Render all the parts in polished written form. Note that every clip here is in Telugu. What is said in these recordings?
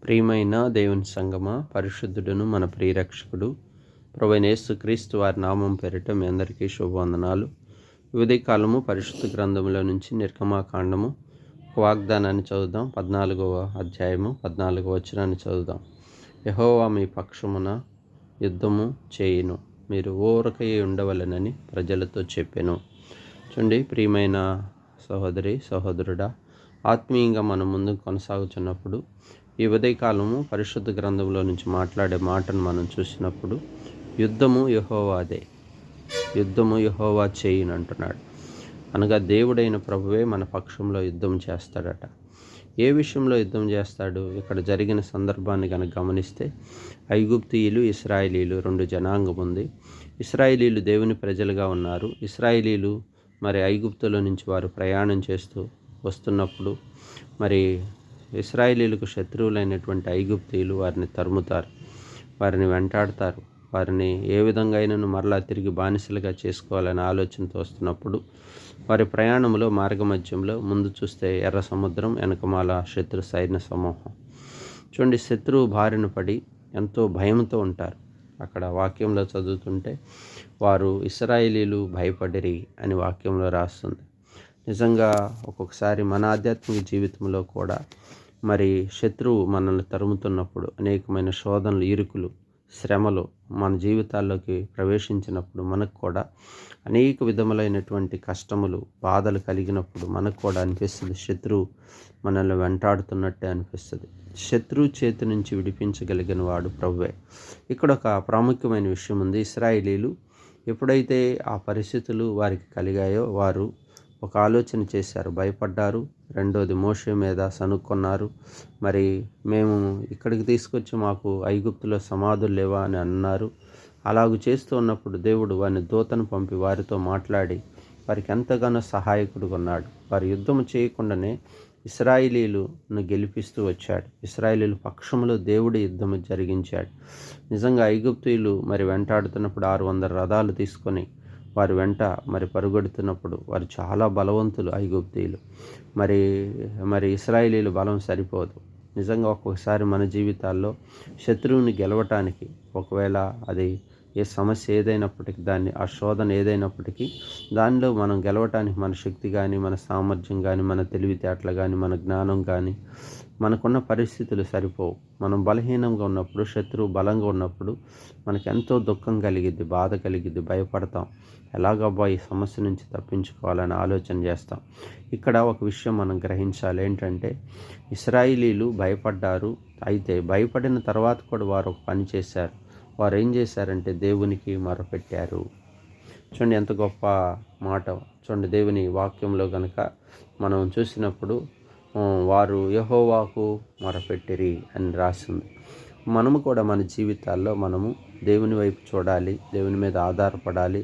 ప్రియమైన దేవుని సంగమా, పరిశుద్ధుడును మన ప్రియరక్షకుడు ప్రభువైన యేసుక్రీస్తు వారి నామం పేరిట మీ అందరికీ శుభవందనాలు. ఉదయకాలము పరిశుద్ధ గ్రంథంలో నుంచి నిర్గమాకాండము వాగ్దానాన్ని చదువుదాం. 14వ అధ్యాయము 14వ వచనాన్ని చదువుదాం. యెహోవా మీ పక్షమున యుద్ధము చేయును, మీరు ఊరకై ఉండవలెనని ప్రజలతో చెప్పెను. చూడండి ప్రియమైన సహోదరి సహోదరుడా, ఆత్మీయంగా మనం ముందుకు కొనసాగుతున్నప్పుడు ఈ ఉదయకాలము పరిశుద్ధ గ్రంథంలో నుంచి మాట్లాడే మాటను మనం చూసినప్పుడు యుద్ధము యెహోవాదే, యుద్ధము యెహోవా చేయును అంటున్నాడు. అనగా దేవుడైన ప్రభువే మన పక్షంలో యుద్ధం చేస్తాడట. ఏ విషయంలో యుద్ధం చేస్తాడు? ఇక్కడ జరిగిన సందర్భాన్ని కనుక గమనిస్తే ఐగుప్తీయులు, ఇశ్రాయేలీలు రెండు జనాంగం ఉంది. ఇశ్రాయేలీలు దేవుని ప్రజలుగా ఉన్నారు. ఇశ్రాయేలీలు మరి ఐగుప్తులో నుంచి వారు ప్రయాణం చేస్తూ వస్తున్నప్పుడు మరి ఇశ్రాయేలీలకు శత్రువులైనటువంటి ఐగుప్తీయులు వారిని తరుముతారు, వారిని వెంటాడతారు. వారిని ఏ విధంగా అయినను మరలా తిరిగి బానిసలుగా చేసుకోవాలనే ఆలోచనతో వస్తున్నప్పుడు వారి ప్రయాణంలో మార్గమధ్యంలో ముందు చూస్తే ఎర్ర సముద్రం, వెనకమాల శత్రు సైన్య సమూహం. చూడండి, శత్రువు బారిన పడి ఎంతో భయంతో ఉంటారు. అక్కడ వాక్యంలో చదువుతుంటే వారు ఇశ్రాయేలీలు భయపడిరి అని వాక్యంలో రాస్తుంది. నిజంగా ఒక్కొక్కసారి మన ఆధ్యాత్మిక జీవితంలో కూడా మరి శత్రువు మనల్ని తరుముతున్నప్పుడు అనేకమైన శోధనలు, ఇరుకులు, శ్రమలు మన జీవితాల్లోకి ప్రవేశించినప్పుడు మనకు కూడా అనేక విధములైనటువంటి కష్టములు, బాధలు కలిగినప్పుడు మనకు కూడా అనిపిస్తుంది శత్రువు మనల్ని వెంటాడుతున్నట్టే అనిపిస్తుంది. శత్రువు చేతి నుంచి విడిపించగలిగిన వాడు ప్రభువే. ఇక్కడ ఒక ప్రాముఖ్యమైన విషయం ఉంది. ఇశ్రాయేలీలు ఎప్పుడైతే ఆ పరిస్థితులు వారికి కలిగాయో వారు ఒక ఆలోచన చేశారు, భయపడ్డారు. రెండోది, మోషే మీద సనుక్కున్నారు. మరి మేము ఇక్కడికి తీసుకొచ్చి మాకు ఐగుప్తులో సమాధులు లేవా అని అన్నారు. అలాగూ చేస్తూ ఉన్నప్పుడు దేవుడు వారిని దూతను పంపి వారితో మాట్లాడి వారికి ఎంతగానో సహాయకుడుగా ఉన్నాడు. వారు యుద్ధం చేయకుండానే ఇశ్రాయేలీలను గెలిపిస్తూ వచ్చాడు. ఇశ్రాయేలీల పక్షంలో దేవుడి యుద్ధము జరిగించాడు. నిజంగా ఐగుప్తీయులు మరి వెంటాడుతున్నప్పుడు 600 రథాలు తీసుకొని వారి వెంట మరి పరుగెడుతున్నప్పుడు వారు చాలా బలవంతులు ఐగుప్తీయులు. మరి ఇశ్రాయేలీల బలం సరిపోదు. నిజంగా ఒక్కొక్కసారి మన జీవితాల్లో శత్రువుని గెలవటానికి, ఒకవేళ అది ఏ సమస్య ఏదైనప్పటికీ, ఆ శోధన ఏదైనప్పటికీ దానిలో మనం గెలవటానికి మన శక్తి కానీ, మన సామర్థ్యం కానీ, మన తెలివితేటలు కానీ, మన జ్ఞానం కానీ, మనకున్న పరిస్థితులు సరిపోవు. మనం బలహీనంగా ఉన్నప్పుడు, శత్రువు బలంగా ఉన్నప్పుడు మనకు ఎంతో దుఃఖం కలిగిద్ది, బాధ కలిగిద్ది, భయపడతాం. ఎలాగబ్బా ఈ సమస్య నుంచి తప్పించుకోవాలని ఆలోచన చేస్తాం. ఇక్కడ ఒక విషయం మనం గ్రహించాలి. ఏంటంటే ఇశ్రాయేలీలు భయపడ్డారు. అయితే భయపడిన తర్వాత కూడా వారు ఒక పని చేశారు. వారు ఏం చేశారంటే దేవునికి మొరపెట్టారు. చూడండి ఎంత గొప్ప మాట. చూడండి, దేవుని వాక్యంలో కనుక మనం చూసినప్పుడు వారు యెహోవాకు మొరపెట్టిరి అని రాసింది. మనము కూడా మన జీవితాల్లో మనము దేవుని వైపు చూడాలి, దేవుని మీద ఆధారపడాలి,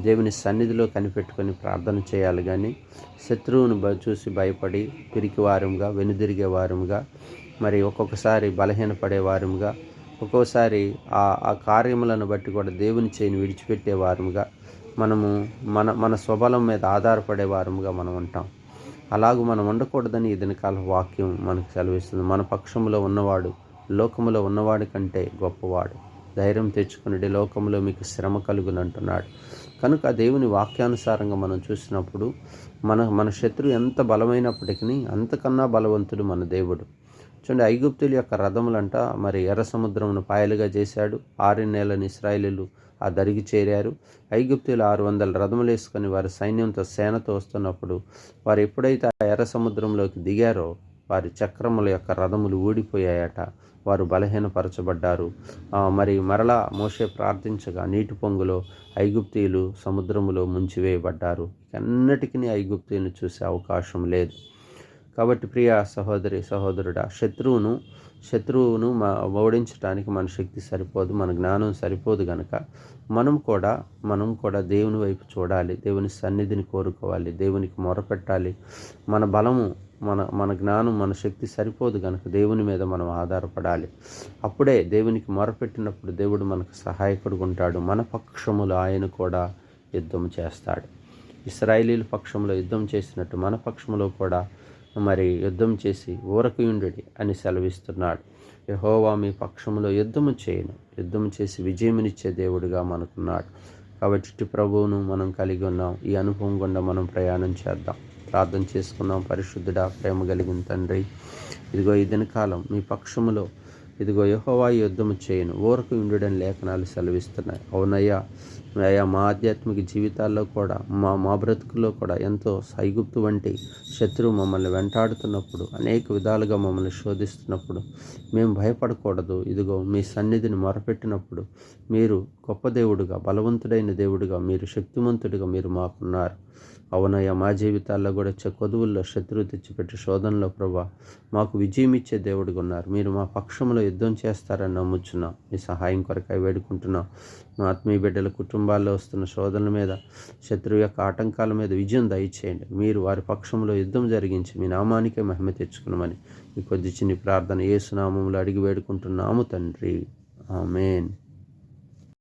దేవుని సన్నిధిలో కనిపెట్టుకొని ప్రార్థన చేయాలి. కానీ శత్రువును చూసి భయపడి పిరికి వారంగా, వెనుదిరిగే వారంగా, మరి ఒక్కొక్కసారి బలహీనపడే వారంగా, ఒక్కోసారి ఆ కార్యములను బట్టి కూడా దేవుని చేయిని విడిచిపెట్టే వారముగా, మనము మన స్వబలం మీద ఆధారపడే వారముగా మనం ఉంటాం. అలాగూ మనం ఉండకూడదని ఈ దినకాల వాక్యం మనకు సెలవిస్తుంది. మన పక్షంలో ఉన్నవాడు లోకములో ఉన్నవాడి కంటే గొప్పవాడు. ధైర్యం తెచ్చుకుని లోకంలో మీకు శ్రమ కలుగునంటున్నాడు. కనుక దేవుని వాక్యానుసారంగా మనం చూసినప్పుడు మన శత్రువు ఎంత బలమైనప్పటికీ అంతకన్నా బలవంతుడు మన దేవుడు. చూడండి, ఐగుప్తుల యొక్క రథములంట మరి ఎర్ర సముద్రమును పాయలుగా చేశాడు. 6 నెలలను ఇశ్రాయేలీలు ఆ దరికి చేరారు. ఐగుప్తులు 600 రథములు వేసుకొని వారి సైన్యంతో, సేనతో వస్తున్నప్పుడు వారు ఎప్పుడైతే ఆ ఎర్ర సముద్రంలోకి దిగారో వారి చక్రముల యొక్క రథములు ఊడిపోయాయట. వారు బలహీనపరచబడ్డారు. మరి మరలా మోషే ప్రార్థించగా నీటి పొంగులో ఐగుప్తీయులు సముద్రములో ముంచివేయబడ్డారు. ఎన్నటికీ ఐగుప్తీయులను చూసే అవకాశం లేదు. కాబట్టి ప్రియ సహోదరి సహోదరుడా, శత్రువును ఓడించడానికి మన శక్తి సరిపోదు, మన జ్ఞానం సరిపోదు. కనుక మనం కూడా దేవుని వైపు చూడాలి, దేవుని సన్నిధిని కోరుకోవాలి, దేవునికి మొరపెట్టాలి. మన బలము, మన జ్ఞానం, మన శక్తి సరిపోదు కనుక దేవుని మీద మనం ఆధారపడాలి. అప్పుడే దేవునికి మొరపెట్టినప్పుడు దేవుడు మనకు సహాయకుడుగా ఉంటాడు. మన పక్షములో ఆయన కూడా యుద్ధం చేస్తాడు. ఇశ్రాయేలీల పక్షంలో యుద్ధం చేసినట్టు మన పక్షంలో కూడా మరి యుద్ధం చేసి ఊరకయుండుడి అని సెలవిస్తున్నాడు. యెహోవా మీ పక్షములో యుద్ధము చేయను, యుద్ధము చేసి విజయమునిచ్చే దేవుడిగా మనకున్నాడు. కాబట్టి ఇటు ప్రభువును మనం కలిగి ఉన్నాం. ఈ అనుభవం గుండా మనం ప్రయాణం చేద్దాం. ప్రార్థన చేసుకున్నాం. పరిశుద్ధుడా, ప్రేమ కలిగిన తండ్రి, ఇదిగో ఈ దినకాలం మీ పక్షములో ఇదిగో యెహోవా యుద్ధము చేయను, ఊరకు ఉండుడని లేఖనాలు సెలవిస్తున్నాయి. అవునయ్యా, అయ్యా మా ఆధ్యాత్మిక జీవితాల్లో కూడా మా బ్రతుకుల్లో కూడా ఎంతో ఐగుప్తు వంటి శత్రువు మమ్మల్ని వెంటాడుతున్నప్పుడు, అనేక విధాలుగా మమ్మల్ని శోధిస్తున్నప్పుడు మేము భయపడకూడదు. ఇదిగో మీ సన్నిధిని మొరపెట్టినప్పుడు మీరు గొప్ప దేవుడుగా, బలవంతుడైన దేవుడుగా, మీరు శక్తిమంతుడిగా మీరు మాకున్నారు. అవునయ్యా, మా జీవితాల్లో కూడా కొదువుల్లో శత్రువు తెచ్చిపెట్టి శోధనలో ప్రభా మాకు విజయం ఇచ్చే దేవుడిగా ఉన్నారు. మీరు మా పక్షంలో యుద్ధం చేస్తారని నమ్ముచున్నాం. మీ సహాయం కొరకై వేడుకుంటున్నాం. మా ఆత్మీయ బిడ్డల కుటుంబాల్లో వస్తున్న శోధనల మీద, శత్రువు యొక్క ఆటంకాల మీద విజయం దయచేయండి. మీరు వారి పక్షంలో యుద్ధం జరిగించి మీ నామానికే మహిమ తెచ్చుకున్నామని ఈ కొద్ది చిన్ని ప్రార్థన యేసు నామములో అడిగి వేడుకుంటున్నాము తండ్రి. ఆమేన్.